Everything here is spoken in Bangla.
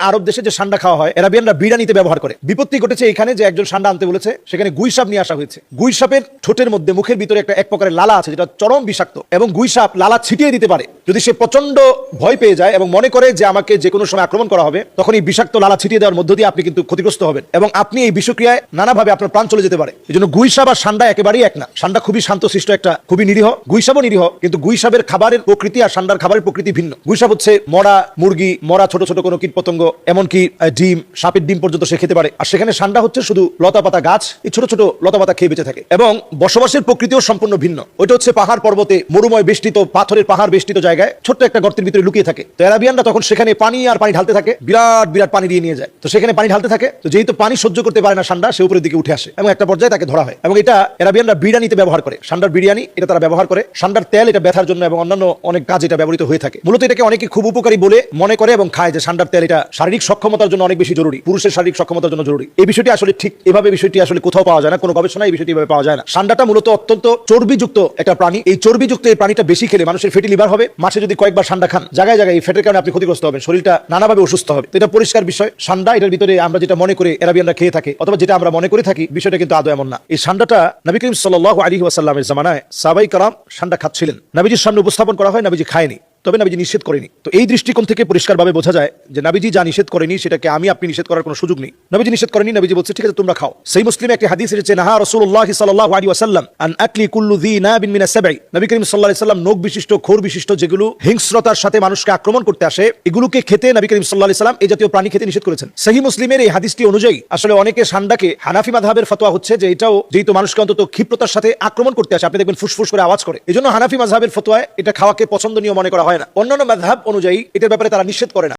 আরব দেশে যে সান্ডা খাওয়া হয় আরাবিয়ানরা বিরিয়ানিতে ব্যবহার করে। বিপত্তি ঘটেছে এখানে যে একজন সান্ডা আনতে বলেছে, সেখানে গুই সাপ নিয়ে আসা হয়েছে। গুই সাপের ঠোঁটের মধ্যে মুখের ভিতরে এক প্রকারের লালা আছে যেটা চরম বিষাক্ত, এবং গুই সাপ লালা ছিটিয়ে দিতে পারে। যদি সে প্রচন্ড ভয় পেয়ে যায় এবং মনে করে যে আমাকে যে কোনো সময় আক্রমণ করা হবে, তখন এই বিষাক্ত লালা ছিটিয়ে দেওয়ার মধ্য দিয়ে আপনি কিন্তু ক্ষতিগ্রস্ত হবেন এবং আপনি এই বিষক্রিয়ায় নানাভাবে আপনার প্রাণ চলে যেতে পারে। এই জন্য গুই সাপ আর সান্ডা একেবারেই এক না। সান্ডা খুবই শান্তশিষ্ট, একটা খুবই নিরীহ, গুই সাপও নিরীহ, কিন্তু গুই সাপের খাবারের প্রকৃতি আর সান্ডার খাবারের প্রকৃতি ভিন্ন। গুই সাপ হচ্ছে মরা মুরগি, মরা ছোট ছোট কোনো কীট পতঙ্গ, এমনকি ডিম, সাপের ডিম পর্যন্ত সে খেতে পারে। আর সেখানে সান্ডা হচ্ছে শুধু লতা পাতা গাছ, এই ছোট ছোট লতা পাতা খেয়ে বেঁচে থাকে এবং বসবাসের প্রকৃতিও সম্পূর্ণ ভিন্ন। ওইটা হচ্ছে পাহাড় পর্বতে, মরুময় বেষ্টিত, পাথরের পাহাড় বেষ্টিত জায়গায় ছোট্ট একটা গর্তের ভিতরে লুকিয়ে থাকে। তো আরাবিয়ানরা তখন সেখানে পানি আর পানি ঢালতে থাকে, বিরাট বিরাট পানি দিয়ে নিয়ে যায়। তো সেখানে পানি ঢালতে থাকে, তো যেহেতু পানি সহ্য করতে পারে না সান্ডা, সে উপরের দিকে উঠে আসে এবং একটা পর্যায়ে তাকে ধরা হয়। এবং এটা আরাবিয়ানরা বিরিয়ানিতে ব্যবহার করে। সান্ডার বিরিয়ানি এটা তারা ব্যবহার করে। সান্ডার তেল এটা ব্যথার জন্য এবং অন্যান্য অনেক কাজ এটা ব্যবহৃত হয়ে থাকে। মূলত এটাকে অনেকে খুব উপকারী বলে মনে করে এবং খায়, যে সান্ডার তেল এটা শারীরিক সক্ষমতার জন্য অনেক বেশি জরুরি, পুরুষের শারীরিক সক্ষমতার জন্য জরুরি। এই বিষয়টি আসলে ঠিক এভাবে বিষয়টি আসলে কোথাও পাওয়া যায় না, কোনো গবেষণায় এই বিষয়টি এভাবে পাওয়া যায় না। সান্ডাটা মূলত অত্যন্ত চর্বিযুক্ত একটা প্রাণী। এই চর্বিযুক্ত এই প্রাণীটা বেশি খেলে মানুষের ফ্যাটি লিভার হবে। মাসে যদি কয়েকবার সান্ডা খান, জায়গায় জায়গায় এই ফ্যাটের কারণে আপনি ক্ষতিগ্রস্ত হবেন, শরীরটা নানাভাবে অসুস্থ হবে। তো এটা পরিষ্কার বিষয়। সান্ডা এটার ভিতরে আমরা যেটা মনে করে আরাবিয়ানরা খেয়ে থাকে, অথবা যেটা আমরা মনে করে থাকি, বিষয়টা কিন্তু আদৌ এমন না। এই সান্ডাটা নবী করিম সাল্লাল্লাহু আলাইহি ওয়াসাল্লামের জামানায় সাহাবায়ে কেরাম সান্ডা খাচ্ছিলেন। নবীজির সামনে উপস্থাপন করা হয়, নবীজি খায়নি, তবে নবীজি নিষেধ করেনি। তো এই দৃষ্টিকোণ থেকে পরিষ্কারভাবে বোঝা যায় যে নবীজি যা নিষেধ করেনি সেটাকে আমি আপনি নিষেধ করার কোনো সুযোগ নেই। নবীজি নিষেধ করেনি, নবীজি বলছে ঠিক আছে তোমরা খাও। সেই মুসলিমে একটি হাদিস এসেছে, নাহা রাসূলুল্লাহ সাল্লাল্লাহু আলাইহি ওয়াসাল্লাম আন আকলি কুল্লু যী নাবিন মিনাস সাবঈ। নবী করিম সাল্লাল্লাহু আলাইহি ওয়াসাল্লাম নখ বিশিষ্ট, খোর বিশিষ্ট যেগুলো হিংস্রতার সাথে মানুষকে আক্রমণ করতে আসে, এগুলোকে খেতে নবী করিম সাল্লাল্লাহু আলাইহি ওয়াসাল্লাম এই জাতীয় প্রাণী খেতে নিষেধ করেছেন। সহিহ মুসলিমের এই হাদিসটি অনুযায়ী আসলে অনেকে সান্ডাকে, হানাফি মাযহাবের ফতোয়া হচ্ছে যে এটাও যেহেতু মানুষকে অন্তত ক্ষিপ্রতার সাথে আক্রমণ করতে আসে, আপনি দেখবেন ফুসফুস করে আওয়াজ করে, এজন্য হানাফি মাযহাবের ফতোয়ায় এটা খাওয়াকে পছন্দনীয় মনে করা হয় না। অন্যান্য মাযহাব অনুযায়ী এটার ব্যাপারে তারা নিষেধ করে না।